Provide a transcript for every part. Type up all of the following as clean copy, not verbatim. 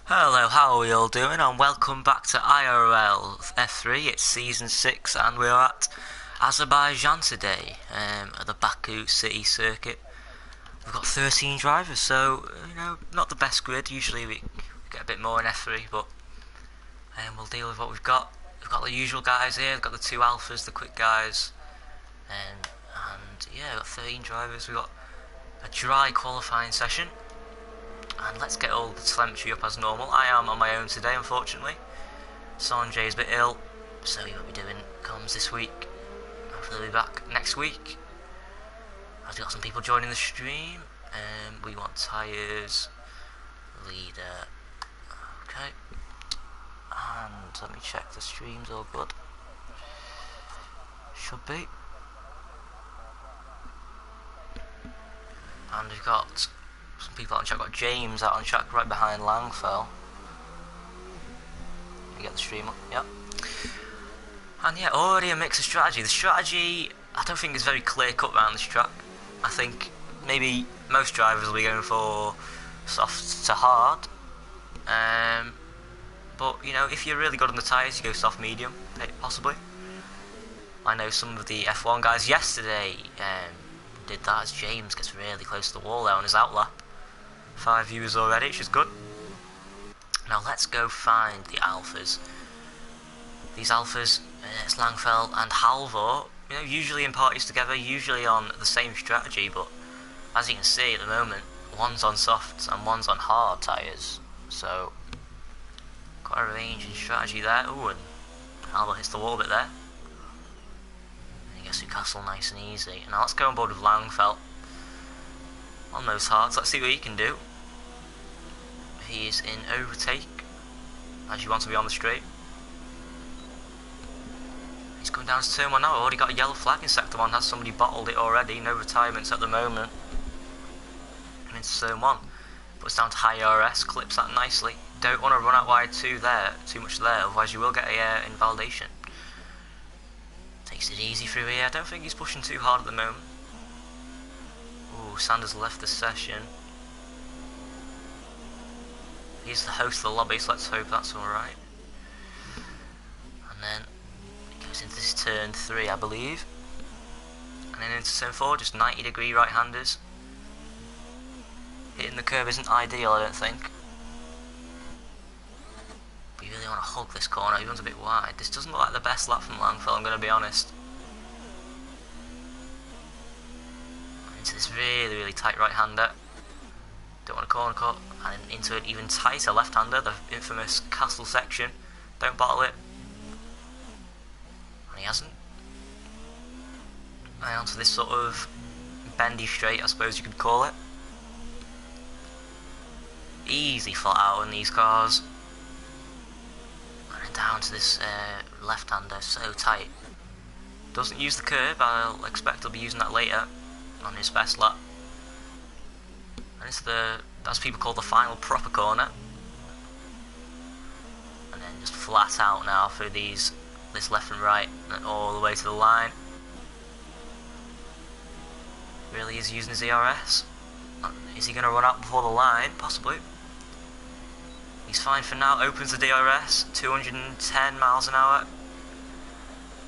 Hello, how are we all doing? And welcome back to IRL F3. It's season 6, and we're at Azerbaijan today, at the Baku City circuit. We've got 13 drivers, so not the best grid. Usually we get a bit more in F3, but we'll deal with what we've got. We've got the usual guys here. We've got the two alphas, the quick guys, and yeah, we've got 13 drivers. We've got a dry qualifying session. And let's get all the telemetry up as normal. I am on my own today, unfortunately. Sondre is a bit ill, so he won't be doing comms this week. Hopefully he'll be back next week. I've got some people joining the stream. We want tyres, leader. Okay. And let me check the stream's all good. Should be. And we've got some people out on track. Got James out on track right behind Langfell. We get the stream up, yep. And yeah, already a mix of strategy. The strategy, I don't think is very clear cut around this track. I think maybe most drivers will be going for soft to hard. But if you're really good on the tyres, you go soft medium, possibly. I know some of the F1 guys yesterday did that, as James gets really close to the wall there on his outlap. 5 viewers already, which is good. Now let's go find the alphas. These alphas, it's Langfell and Halvor, usually in parties together, usually on the same strategy, but as you can see at the moment, one's on softs and one's on hard tyres. So, quite a range in strategy there. Ooh, and Halvor hits the wall a bit there. And he gets Newcastle nice and easy. Now let's go on board with Langfell. On those hards, let's see what he can do. He is in overtake, as you want to be on the straight. He's coming down to turn 1 now. Already got a yellow flag in sector 1. Has somebody bottled it already? No retirements at the moment. And into turn 1. Puts down to high RS, clips that nicely. Don't want to run out wide too much there, otherwise you will get a invalidation. Takes it easy through here. I don't think he's pushing too hard at the moment. Ooh, Sanders left the session. He's the host of the lobby, so let's hope that's alright. And then it goes into this turn 3, I believe. And then into turn 4, just 90-degree right-handers. Hitting the curb isn't ideal, I don't think. But you really want to hug this corner, he runs a bit wide. This doesn't look like the best lap from Langfell, I'm going to be honest. Into this really, really tight right-hander. Don't want a corner cut. And into an even tighter left-hander, the infamous castle section. Don't bottle it. And he hasn't. And onto this sort of bendy straight, I suppose you could call it. Easy flat out in these cars. And then down to this left-hander, so tight. Doesn't use the curb, I'll expect he'll be using that later on his best lap. And it's as people call the final proper corner. And then just flat out now through this left and right, and all the way to the line. Really is using his ERS. Is he going to run out before the line? Possibly. He's fine for now. Opens the DRS, 210 miles an hour.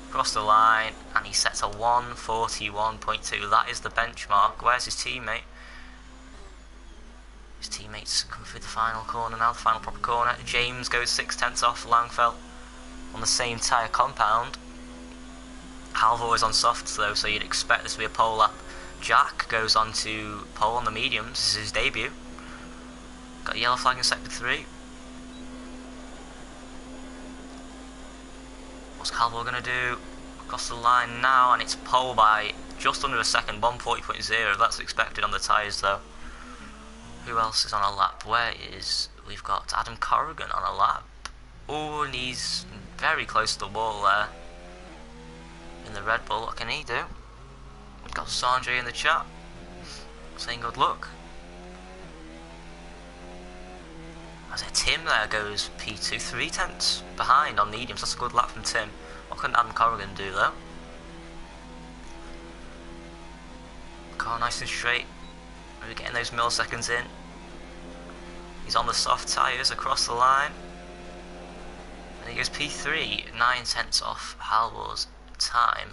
Across the line, and he sets a 141.2. That is the benchmark. Where's his teammate? His teammates come through the final corner now, the final proper corner. James goes 6/10 off Langfell on the same tyre compound. Halvor is on softs though, so you'd expect this to be a pole lap. Jack goes on to pole on the mediums. This is his debut. Got a yellow flag in sector 3. What's Halvor going to do? Across the line now, and it's pole by just under a second, 140.0. That's expected on the tyres though. Who else is on a lap? We've got Adam Corrigan on a lap. Oh, and he's very close to the wall there. In the Red Bull, what can he do? We've got Sondre in the chat, saying good luck. As Tim there goes P2, 3/10 behind on mediums. That's a good lap from Tim. What can Adam Corrigan do though? Car nice and straight. We're getting those milliseconds in. He's on the soft tyres across the line. And he goes P3, 9 tenths off Halvor's time.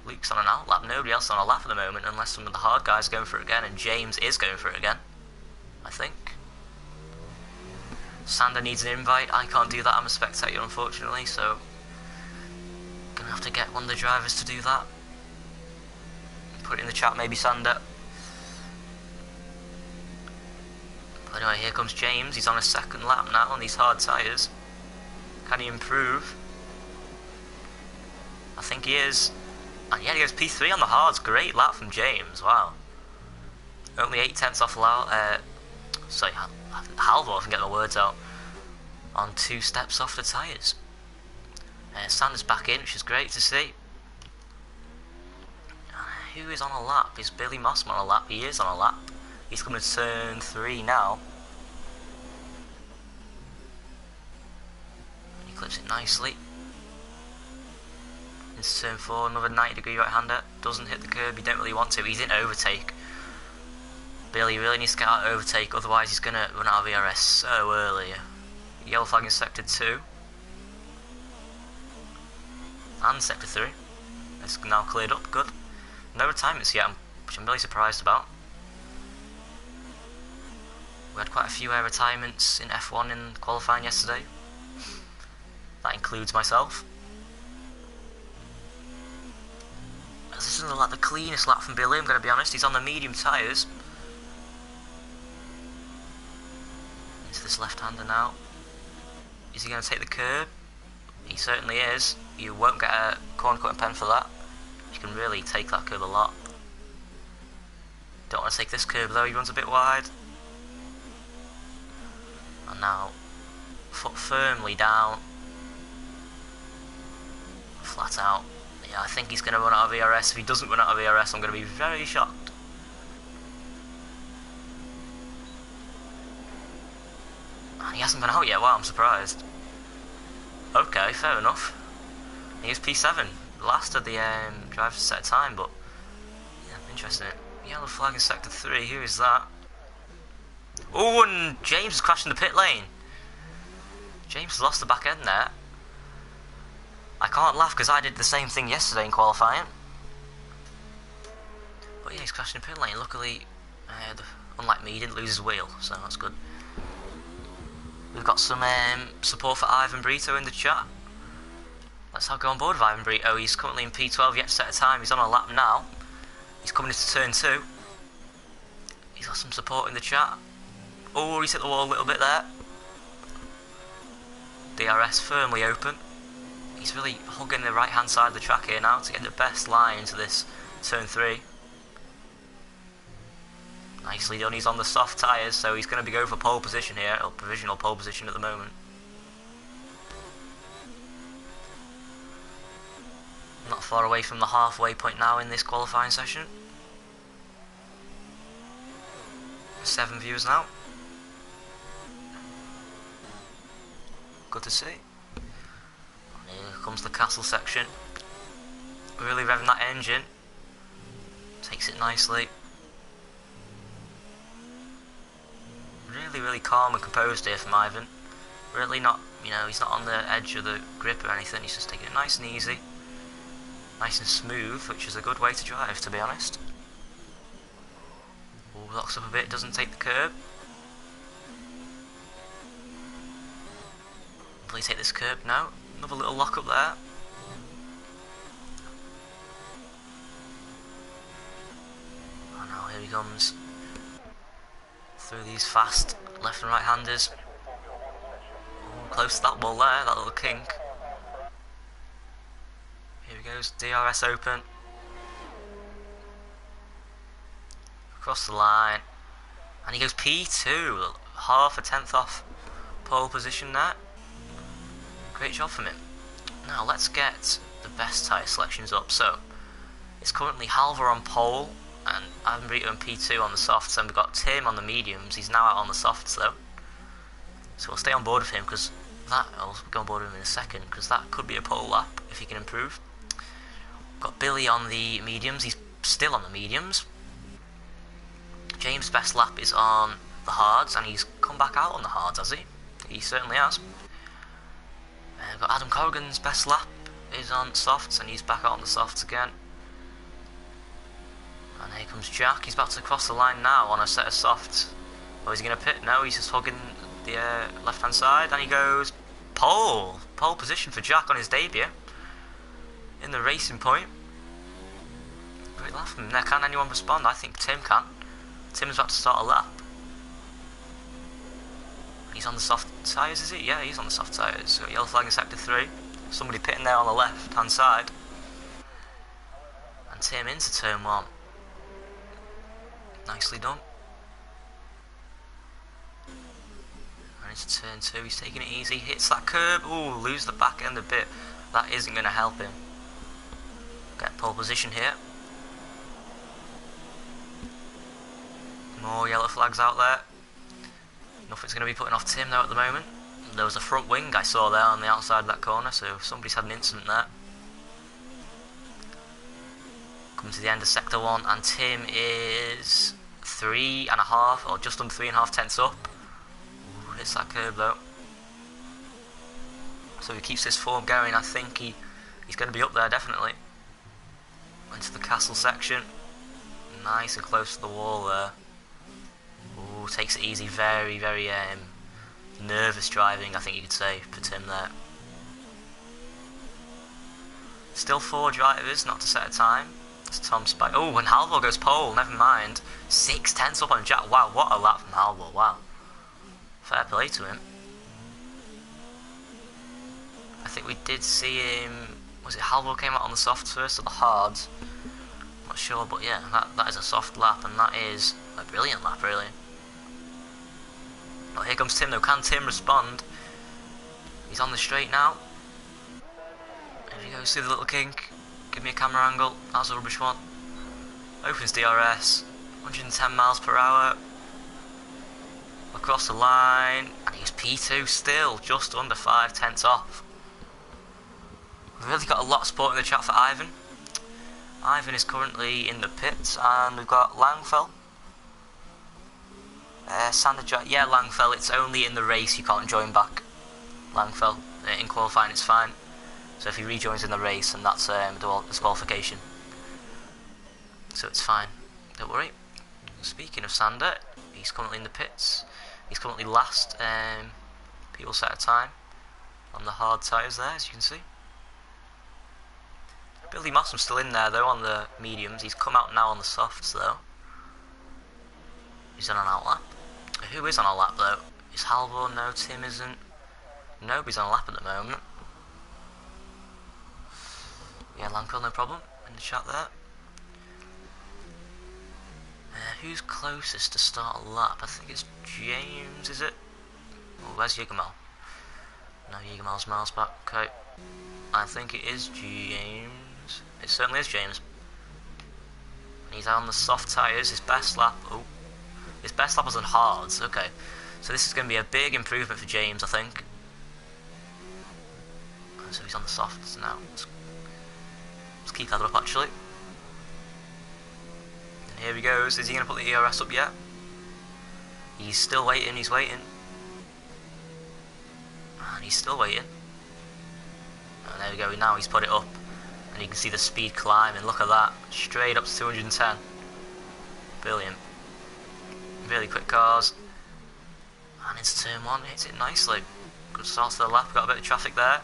Luke's on an outlap, nobody else on a lap at the moment unless some of the hard guys are going for it again, and James is going for it again, I think. Sander needs an invite. I can't do that, I'm a spectator unfortunately, so gonna have to get one of the drivers to do that. Put it in the chat maybe, Sander. But anyway, here comes James. He's on a second lap now on these hard tyres. Can he improve? I think he is. And yeah, he goes P3 on the hards. Great lap from James, wow. Only 8 tenths off Halvor, I can get my words out. On 2 steps off the tyres. Sander's back in, which is great to see. Who is on a lap? Is Billy Mossman on a lap? He is on a lap. He's coming to turn 3 now. He clips it nicely. Into turn 4, another 90-degree right-hander. Doesn't hit the curb, you don't really want to. He's in overtake. Billy really needs to get out of overtake, otherwise he's going to run out of ERS so early. Yellow flag in sector 2. And sector 3. It's now cleared up, good. No retirements yet, which I'm really surprised about. We had quite a few retirements in F1 in qualifying yesterday. That includes myself. This isn't like the cleanest lap from Billy, I'm going to be honest. He's on the medium tyres. Into this left-hander now. Is he going to take the curb? He certainly is. You won't get a corner cutting pen for that. You can really take that curb a lot. Don't want to take this curb though, he runs a bit wide. And now, foot firmly down. Flat out. Yeah, I think he's going to run out of ERS. If he doesn't run out of ERS, I'm going to be very shocked. And he hasn't been out yet, wow, I'm surprised. Okay, fair enough. He was P7. Last of the driver's set time, but yeah, interesting. Yellow flag in sector 3, who is that? Oh, and James has crashed in the pit lane. James has lost the back end there. I can't laugh because I did the same thing yesterday in qualifying. But yeah, he's crashed in the pit lane. Luckily, unlike me, he didn't lose his wheel, so that's good. We've got some support for Ivan Brito in the chat. Let's go on board with Ivan Brito. He's currently in P12 yet to set a time. He's on a lap now. He's coming into turn 2. He's got some support in the chat. Oh, he's hit the wall a little bit there. DRS firmly open. He's really hugging the right hand side of the track here now to get the best line into this turn 3. Nicely done. He's on the soft tyres, so he's going to be going for pole position here, or provisional pole position at the moment. Not far away from the halfway point now in this qualifying session. 7 viewers now. Good to see. Here comes the castle section. Really revving that engine. Takes it nicely. Really calm and composed here from Ivan. Really not, he's not on the edge of the grip or anything. He's just taking it nice and easy. Nice and smooth, which is a good way to drive, to be honest. Oh, locks up a bit, doesn't take the curb. Will he take this curb? No. Another little lock up there. Oh no, here he comes. Through these fast left and right handers. Oh, close to that wall there, that little kink. Here he goes, DRS open. Across the line. And he goes P2, half a tenth off pole position there. Great job from him. Now let's get the best tyre selections up. So, it's currently Halvor on pole, and Ivan Brito and P2 on the softs, and we've got Tim on the mediums. He's now out on the softs though. So we'll stay on board with him, because I'll go on board with him in a second, because that could be a pole lap, if he can improve. Got Billy on the mediums, he's still on the mediums. James' best lap is on the hards, and he's come back out on the hards, has he? He certainly has. But Adam Corrigan's best lap is on softs, and he's back out on the softs again. And here comes Jack. He's about to cross the line now on a set of softs. Or is he going to pit? No, he's just hugging the left-hand side, and he goes pole. Pole position for Jack on his debut in the racing point. Great lap from him there. Can anyone respond? I think Tim can. Tim's about to start a lap. He's on the soft tyres, is he? Yeah, he's on the soft tyres. So yellow flag in sector 3. Somebody pitting there on the left-hand side. And Tim into turn 1. Nicely done. And into turn 2. He's taking it easy. Hits that curb. Ooh, lose the back end a bit. That isn't going to help him. Get pole position here. More yellow flags out there. Nothing's going to be putting off Tim though at the moment. There was a front wing I saw there on the outside of that corner, so somebody's had an incident there. Coming to the end of sector 1, and Tim is 3.5 or just under 3.5 tenths up. Ooh, hits that curb though. So if he keeps this form going, I think he's going to be up there definitely. Into the castle section. Nice and close to the wall there. Ooh, takes it easy. Very, very nervous driving, I think you could say, for Tim there. Still 4 drivers, not to set a time. It's Tom Spike. Oh, and Halvor goes pole, never mind. 6 tenths up on Jack. Wow, what a lap from Halvor, wow. Fair play to him. I think we did see him... Was it Halvor came out on the softs first or the hards? Not sure, but yeah, that is a soft lap, and that is a brilliant lap, really. Oh, here comes Tim though. Can Tim respond? He's on the straight now. There he goes through the little kink. Give me a camera angle. That's a rubbish one. Opens DRS. 110 miles per hour. Across the line. And he's P2 still. Just under 5 tenths off. We've really got a lot of support in the chat for Ivan. Ivan is currently in the pits. And we've got Langfell. Yeah, Langfell, it's only in the race you can't join back. Langfell, in qualifying it's fine. So if he rejoins in the race, and that's disqualification. So it's fine, don't worry. Speaking of Sander, he's currently in the pits. He's currently last. People set a time on the hard tyres there, as you can see. Billy Mossom's still in there though on the mediums. He's come out now on the softs though. He's on an outlap. Who is on a lap though? Is Halvor? No, Tim isn't. Nobody's on a lap at the moment. Yeah, Langfell, no problem. In the chat there. Who's closest to start a lap? I think it's James, is it? Oh, where's Yigamel? No, Yigamel's miles back. Okay. I think it is James. It certainly is James. And he's on the soft tyres. His best lap. Oh. His best lap was on hards, okay. So this is going to be a big improvement for James, I think. So he's on the softs now. Let's keep that up, actually. And here he goes. Is he going to put the ERS up yet? He's still waiting, he's waiting. And he's still waiting. And there we go, now he's put it up. And you can see the speed climb, and look at that. Straight up to 210. Brilliant. Really quick cars. And into turn 1, hits it nicely. Good start to the lap, got a bit of traffic there.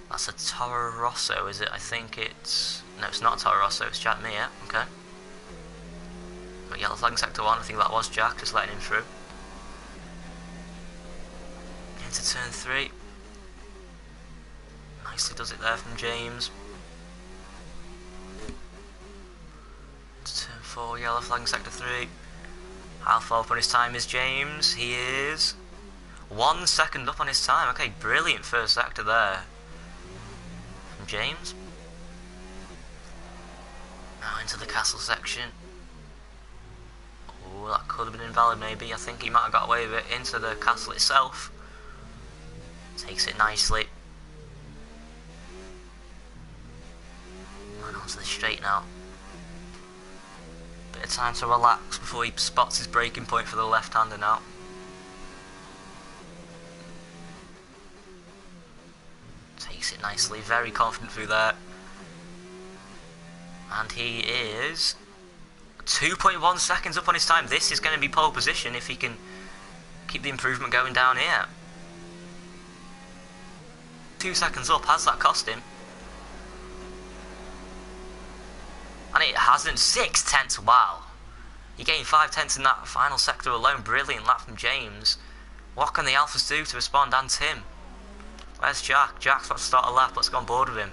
That's a Toro Rosso, is it? I think it's... No, it's not a Toro Rosso, it's Jack Mir, okay. But yellow flag in sector 1, I think that was Jack, just letting him through. Into turn 3. Nicely does it there from James. Into turn 4, yellow flag in sector 3. How far up on his time is James? He is 1 second up on his time. Okay, brilliant first sector there from James. Now into the castle section. Oh, that could have been invalid maybe. I think he might have got away with it. Into the castle itself. Takes it nicely. And onto the straight now. Bit of time to relax before he spots his braking point for the left-hander now. Takes it nicely, very confident through there. And he is 2.1 seconds up on his time. This is going to be pole position if he can keep the improvement going down here. 2 seconds up, has that cost him? And it hasn't. 6/10, wow. He gained 5/10 in that final sector alone. Brilliant lap from James. What can the Alphas do to respond? And Tim. Where's Jack? Jack's about to start a lap. Let's go on board with him.